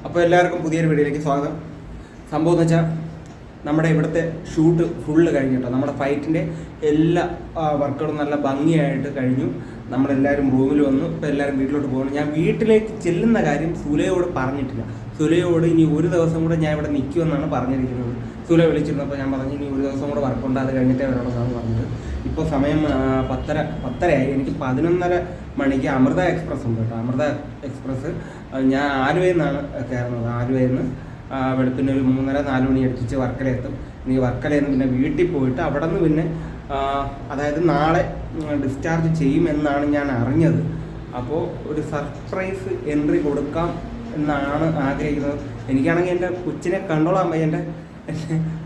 അപ്പോൾ എല്ലാവർക്കും പുതിയൊരു വീഡിയോയിലേക്ക് സ്വാഗതം. സംഭവം എന്ന് വെച്ചാൽ നമ്മുടെ ഇവിടുത്തെ ഷൂട്ട് ഫുള്ള് കഴിഞ്ഞു കേട്ടോ. നമ്മുടെ ഫൈറ്റിൻ്റെ എല്ലാ വർക്കുകളും നല്ല ഭംഗിയായിട്ട് കഴിഞ്ഞു. നമ്മളെല്ലാവരും റൂമിൽ വന്നു. ഇപ്പോൾ എല്ലാവരും വീട്ടിലോട്ട് പോകുന്നു. ഞാൻ വീട്ടിലേക്ക് ചെല്ലുന്ന കാര്യം സുലയോട് പറഞ്ഞിട്ടില്ല. സുലയോട് ഇനി ഒരു ദിവസം കൂടെ ഞാൻ ഇവിടെ നിൽക്കുമെന്നാണ് പറഞ്ഞിരിക്കുന്നത്. സുല വിളിച്ചിരുന്നപ്പോൾ ഞാൻ പറഞ്ഞു ഇനി ഒരു ദിവസം കൂടെ വർക്കുണ്ട്, അത് കഴിഞ്ഞിട്ടേ വരണമെന്നാണ് പറഞ്ഞത്. ഇപ്പോൾ സമയം 10:30 എനിക്ക് 11:30 മണിക്ക് അമൃത എക്സ്പ്രസ് ഉണ്ട് കേട്ടോ. അമൃത എക്സ്പ്രസ് ഞാൻ ആലുവയിൽ നിന്നാണ് കയറുന്നത്. ആലുവയിൽ നിന്ന് വെളുപ്പിന് ഒരു 3:30-4 മണി അടുപ്പിച്ച് വർക്കലയെത്തും. ഇനി വർക്കലയിൽ നിന്ന് പിന്നെ വീട്ടിൽ പോയിട്ട് അവിടെ നിന്ന് പിന്നെ അതായത് നാളെ ഡിസ്ചാർജ് ചെയ്യുമെന്നാണ് ഞാൻ അറിഞ്ഞത്. അപ്പോൾ ഒരു സർപ്രൈസ് എൻട്രി കൊടുക്കാം എന്നാണ് ആഗ്രഹിക്കുന്നത്. എനിക്കാണെങ്കിൽ എൻ്റെ കൊച്ചിനെ കണ്ടോളാൻ വയ്യ. എൻ്റെ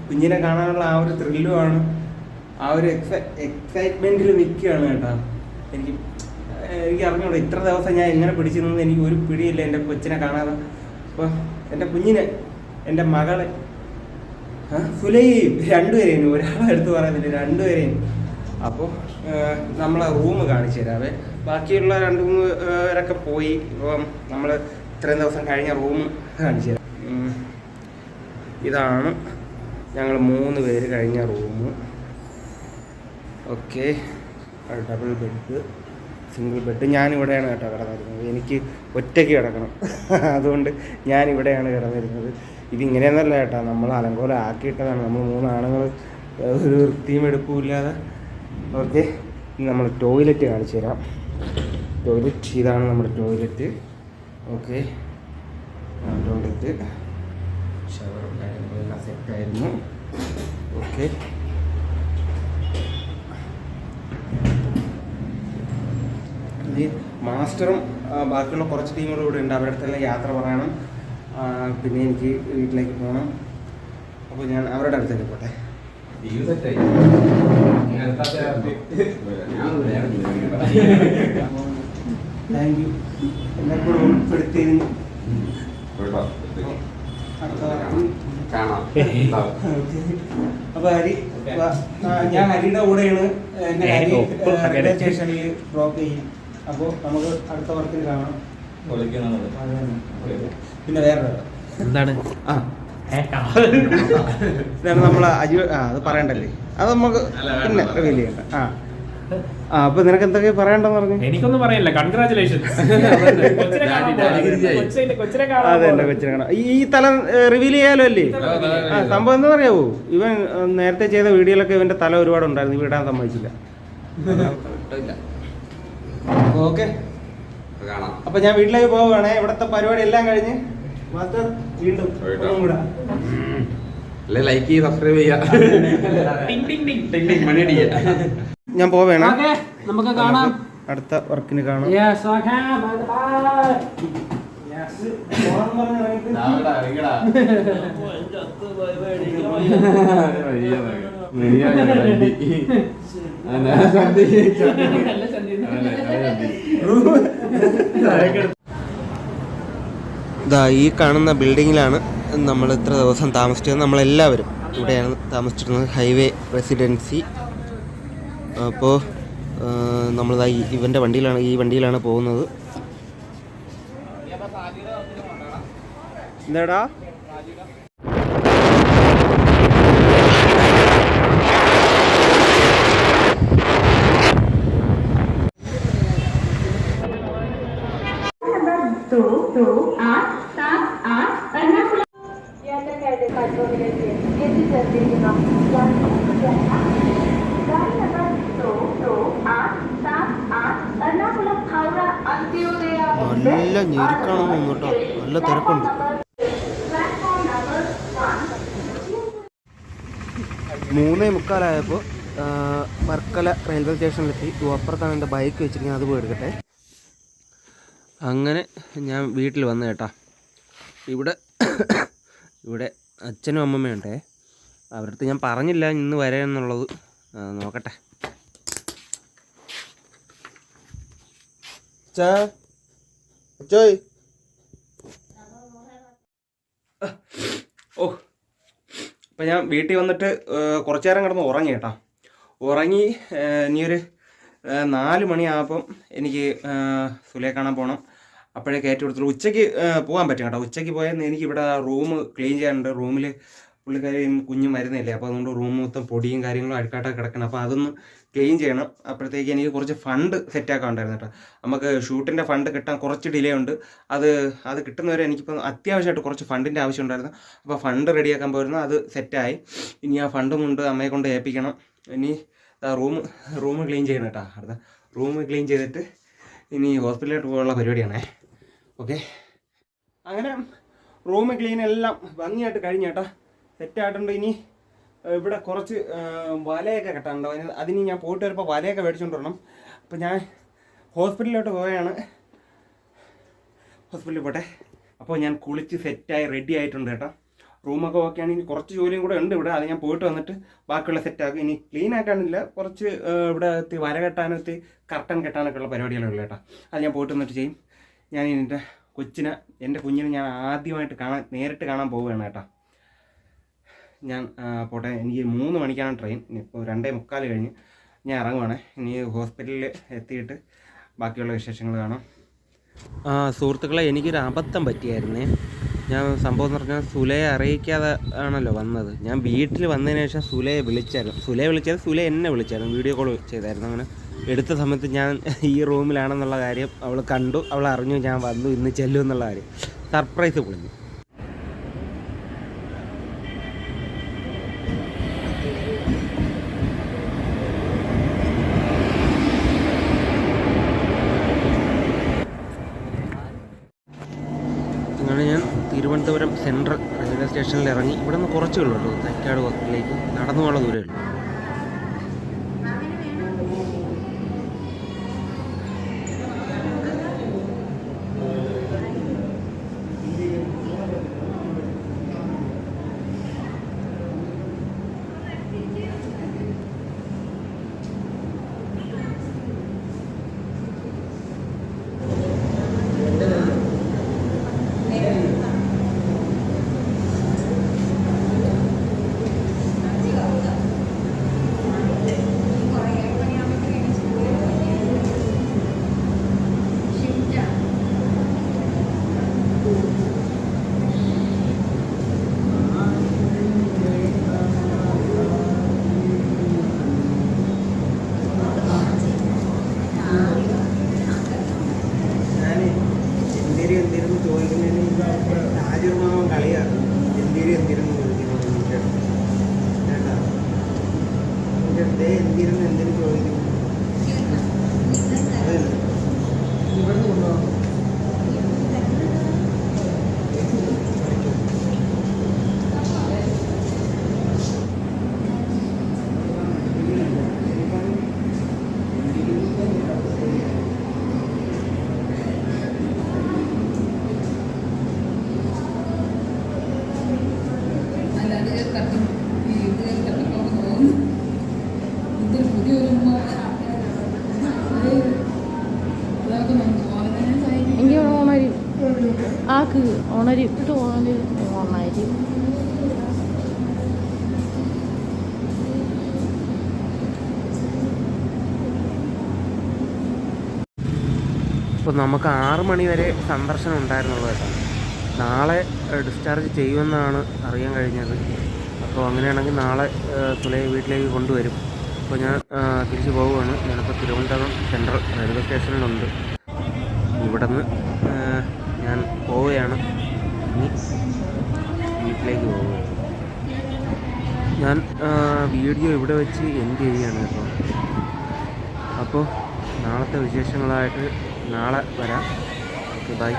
കുഞ്ഞിനെ കാണാനുള്ള ആ ഒരു ത്രില്ലുമാണ്, ആ ഒരു എക്സൈറ്റ്മെൻറ്റിൽ നിൽക്കുകയാണ് കേട്ടോ. എനിക്ക് അറിഞ്ഞൂടാ ഇത്ര ദിവസം ഞാൻ എങ്ങനെ പിടിച്ചു നിന്നത് എനിക്ക് ഒരു പിടിയില്ല എൻ്റെ കൊച്ചിനെ കാണാതെ. അപ്പോൾ എൻ്റെ കുഞ്ഞിനെ, എൻ്റെ മകളെ, സുലയും രണ്ടുപേരെയും, ഒരാളെ എടുത്ത് പറയുന്നില്ല, രണ്ടുപേരെയും. അപ്പോൾ നമ്മളെ റൂം കാണിച്ചു തരാവേ. ബാക്കിയുള്ള 2-3 പേരൊക്കെ പോയി. ഇപ്പം നമ്മൾ ഇത്രയും ദിവസം കഴിഞ്ഞ റൂം കാണിച്ചു തരാം. ഇതാണ് ഞങ്ങൾ 3 പേര് കഴിഞ്ഞ room. Okay, double bed, single bed. ഞാനിവിടെയാണ് കേട്ടോ കിടന്നിരുന്നത്. എനിക്ക് ഒറ്റയ്ക്ക് കിടക്കണം, അതുകൊണ്ട് ഞാനിവിടെയാണ് കിടന്നിരുന്നത്. ഇതിങ്ങനെയൊന്നല്ല കേട്ടോ, നമ്മൾ അലങ്കോലം ആക്കിയിട്ടതാണ്. നമ്മൾ 3 ആണുങ്ങൾ ഒരു വൃത്തിയും എടുപ്പില്ലാതെ. ഓക്കെ, നമ്മൾ ടോയ്ലറ്റ് കാണിച്ചു തരാം. ടോയ്ലറ്റ് ഇതാണ് നമ്മുടെ ടോയ്ലറ്റ്. ഓക്കെ, ടോയ്ലറ്റ് ഷവറും കാര്യങ്ങളെല്ലാം സെറ്റായിരുന്നു. ഓക്കെ, ഈ മാസ്റ്ററും ബാക്കിയുള്ള കുറച്ച് ടീമുകളും ഇവിടെ ഉണ്ട്. അവരുടെ അടുത്തെല്ലാം യാത്ര പറയണം. പിന്നെ എനിക്ക് വീട്ടിലേക്ക് പോകണം. അപ്പോൾ ഞാൻ അവരുടെ അടുത്തേക്ക് പോട്ടെ. താങ്ക് യു എന്നെ കൂടെ ഉൾപ്പെടുത്തിയതിന്. അപ്പൊ ഹരി, ഞാൻ ഹരിയുടെ കൂടെയാണ് എന്നെ റെയിൽവേ സ്റ്റേഷനിൽ ഡ്രോപ്പ് ചെയ്യും. അപ്പോൾ നമുക്ക് അടുത്ത വർക്കിന് കാണാം. പിന്നെ വേറെ എന്താണ് ഇതാണ് നമ്മളെ അത് പറയണ്ടല്ലേ, അത് നമുക്ക് പിന്നെ റിവീൽ ചെയ്യണ്ട. അപ്പൊ നിനക്ക് എന്തൊക്കെയാ പറയണ്ടെന്ന് പറഞ്ഞു? എനിക്കൊന്നും പറയല്ല. കൺഗ്രാചുലേഷൻസ്. അതെ, എന്റെ കൊച്ചിനെ കാണാം. ഈ തല റിവീൽ ചെയ്യാലോ അല്ലേ? സംഭവം എന്താ അറിയാവോ, ഇവൻ നേരത്തെ ചെയ്ത വീഡിയോയിലൊക്കെ ഇവന്റെ തല ഒരുപാട് ഉണ്ടായിരുന്നു. ഇവ ഇടാൻ സമ്മതിച്ചില്ല. ഓക്കെ, അപ്പൊ ഞാൻ വീട്ടിലേക്ക് പോവുകയാണേ. ഇവിടത്തെ പരിപാടി എല്ലാം കഴിഞ്ഞ് മാസ്റ്റർ വീണ്ടും കൂടാ ലൈക്ക് ചെയ്ത് സബ്സ്ക്രൈബ് ചെയ്യാം. ഞാൻ പോവേണേ. നമുക്ക് കാണാം, അടുത്ത വർക്കിന് കാണാം. ഇതാ ഈ കാണുന്ന ബിൽഡിങ്ങിലാണ് നമ്മൾ ഇത്ര ദിവസം താമസിച്ചത്. നമ്മളെല്ലാവരും ഇവിടെയാണ് താമസിച്ചിരുന്നത്, ഹൈവേ റെസിഡൻസി. അപ്പോൾ നമ്മളിതാ ഇവൻ്റെ വണ്ടിയിലാണ്, ഈ വണ്ടിയിലാണ് പോകുന്നത്. എന്താടാ നല്ല ഞെരുക്കണം കേട്ടോ, നല്ല തിരക്കുണ്ട്. 3:45 വർക്കല റെയിൽവേ സ്റ്റേഷനിലെത്തി. അപ്പുറത്താണ് എൻ്റെ ബൈക്ക് വെച്ചിരിക്കുന്നത്, അത് പോയി എടുക്കട്ടെ. അങ്ങനെ ഞാൻ വീട്ടിൽ വന്നു കേട്ടാ. ഇവിടെ അച്ഛനും അമ്മമ്മയുണ്ടേ. അവരുടെ അടുത്ത് ഞാൻ പറഞ്ഞില്ല ഇന്ന് വരാമെന്നുള്ളത്. നോക്കട്ടെ. അപ്പം ഞാൻ വീട്ടിൽ വന്നിട്ട് കുറച്ചു നേരം കിടന്ന് ഉറങ്ങി കേട്ടോ. ഉറങ്ങി ഇനിയൊരു 4 മണിയാകുമ്പം എനിക്ക് സുലയെ കാണാൻ പോകണം. അപ്പോഴേ കയറ്റി കൊടുത്തുള്ളൂ. ഉച്ചയ്ക്ക് പോകാൻ പറ്റും കേട്ടോ. ഉച്ചയ്ക്ക് പോയാൽ എനിക്കിവിടെ റൂം ക്ലീൻ ചെയ്യാനുണ്ട്. റൂമിൽ പുള്ളിക്കാരും കുഞ്ഞും വരുന്നില്ലേ, അപ്പോൾ അതുകൊണ്ട് റൂം മൊത്തം പൊടിയും കാര്യങ്ങളും അഴുക്കാട്ടൊക്കെ കിടക്കണം. അപ്പോൾ അതൊന്ന് ക്ലീൻ ചെയ്യണം. അപ്പോഴത്തേക്ക് എനിക്ക് കുറച്ച് ഫണ്ട് സെറ്റാക്കാൻ ഉണ്ടായിരുന്നു കേട്ടോ. നമുക്ക് ഷൂട്ടിൻ്റെ ഫണ്ട് കിട്ടാൻ കുറച്ച് ഡിലേ ഉണ്ട്. അത് കിട്ടുന്നവരെ എനിക്കിപ്പോൾ അത്യാവശ്യമായിട്ട് കുറച്ച് ഫണ്ടിൻ്റെ ആവശ്യം ഉണ്ടായിരുന്നു. അപ്പോൾ ഫണ്ട് റെഡിയാക്കാൻ പോയിരുന്നു. അത് സെറ്റായി. ഇനി ആ ഫണ്ടും കൊണ്ട് അമ്മയെ കൊണ്ട് ഏൽപ്പിക്കണം. ഇനി റൂം ക്ലീൻ ചെയ്യണം കേട്ടോ. അടുത്ത റൂം ക്ലീൻ ചെയ്തിട്ട് ഇനി ഹോസ്പിറ്റലിലോട്ട് പോകാനുള്ള പരിപാടിയാണേ. ഓക്കെ, അങ്ങനെ റൂം ക്ലീൻ എല്ലാം ഭംഗിയായിട്ട് കഴിഞ്ഞ കേട്ടോ, സെറ്റായിട്ടുണ്ട്. ഇനി ഇവിടെ കുറച്ച് വലയൊക്കെ കെട്ടാനുണ്ടോ, അതിന് ഞാൻ പോയിട്ട് വരുമ്പോൾ വലയൊക്കെ മേടിച്ചുകൊണ്ട് വരണം. അപ്പോൾ ഞാൻ ഹോസ്പിറ്റലിലോട്ട് പോവുകയാണ്. ഹോസ്പിറ്റലിൽ പോട്ടെ. അപ്പോൾ ഞാൻ കുളിച്ച് സെറ്റായി റെഡി ആയിട്ടുണ്ട് കേട്ടോ. റൂമൊക്കെ ഓക്കെ ആണ്. ഇനി കുറച്ച് ജോലിയും കൂടെ ഉണ്ട് ഇവിടെ. അത് ഞാൻ പോയിട്ട് വന്നിട്ട് ബാക്കിയുള്ള സെറ്റാക്കും. ഇനി ക്ലീൻ ആക്കാനില്ല, കുറച്ച് ഇവിടെ എത്തി വര കെട്ടാനും എത്തി കർട്ടൻ കെട്ടാനൊക്കെ ഉള്ള പരിപാടികളുള്ളൂ കേട്ടോ. അത് ഞാൻ പോയിട്ട് വന്നിട്ട് ചെയ്യും. ഞാൻ എൻ്റെ കുഞ്ഞിനെ ഞാൻ ആദ്യമായിട്ട് നേരിട്ട് കാണാൻ പോവുകയാണ് കേട്ടോ. ഞാൻ പോട്ടെ. എനിക്ക് 3 മണിക്കാണ് ട്രെയിൻ. ഇപ്പോൾ 2:45 കഴിഞ്ഞ് ഞാൻ ഇറങ്ങുവാണ്. ഇനി ഹോസ്പിറ്റലിൽ എത്തിയിട്ട് ബാക്കിയുള്ള വിശേഷങ്ങൾ കാണാം. സുഹൃത്തുക്കളെ, എനിക്കൊരു അബദ്ധം പറ്റിയായിരുന്നേ. ഞാൻ സംഭവം എന്ന് പറഞ്ഞാൽ സുലയെ അറിയിക്കാതെ ആണല്ലോ വന്നത്. ഞാൻ വീട്ടിൽ വന്നതിന് ശേഷം സുലയെ വിളിച്ചായിരുന്നു. സുല എന്നെ വിളിച്ചായിരുന്നു, വീഡിയോ കോൾ ചെയ്തായിരുന്നു. അങ്ങനെ എടുത്ത സമയത്ത് ഞാൻ ഈ റൂമിലാണെന്നുള്ള കാര്യം അവൾ കണ്ടു. അവൾ അറിഞ്ഞു ഞാൻ വന്നു, ഇന്ന് ചെല്ലും എന്നുള്ള കാര്യം. സർപ്രൈസ് പൊളിഞ്ഞു. അങ്ങനെ ഞാൻ തിരുവനന്തപുരം സെൻട്രൽ റെയിൽവേ സ്റ്റേഷനിൽ ഇറങ്ങി. ഇവിടെ നിന്ന് കുറച്ചേ ഉള്ളൂ കേട്ടോ, തൈക്കാട് വർക്കിലേക്ക് നടന്നു പോകാനുള്ള ദൂരമേ ഉള്ളൂ. എന്തിരുന്ന് ചോദിക്കുന്നതിന് രാജമാവൻ കളിയാണ്. എന്തിരുന്ന് ചോദിക്കുന്നു കേട്ടാ. എന്തിന് ചോദിക്കുന്നു. ഇവിടുന്ന് കൊണ്ടുപോകാം. എനിക്ക് ഓണരി ആക്ക് ഓണരി ഇട്ട് ഓണരി ഓണരി ഇപ്പോൾ നമുക്ക് 6 മണി വരെ സന്ദർശനം ഉണ്ടായിരുന്നുള്ളൂ കേട്ടോ. നാളെ ഡിസ്ചാർജ് ചെയ്യുമെന്നാണ് അറിയാൻ കഴിഞ്ഞത്. അപ്പോൾ അങ്ങനെയാണെങ്കിൽ നാളെ സുലയെ വീട്ടിലേക്ക് കൊണ്ടുവരും. അപ്പോൾ ഞാൻ തിരിച്ചു പോവുകയാണ്. ഞാനിപ്പോൾ തിരുവനന്തപുരം സെൻട്രൽ റെയിൽവേ സ്റ്റേഷനിലുണ്ട്. ഇവിടെ നിന്ന് ഞാൻ പോവുകയാണ്. ഇനി വീട്ടിലേക്ക് പോവുകയാണ്. ഞാൻ വീഡിയോ ഇവിടെ വെച്ച് എൻഡ് ചെയ്യുകയാണ് കേട്ടോ. അപ്പോൾ നാളത്തെ വിശേഷങ്ങളായിട്ട് നാളെ വരാം. Okay, by.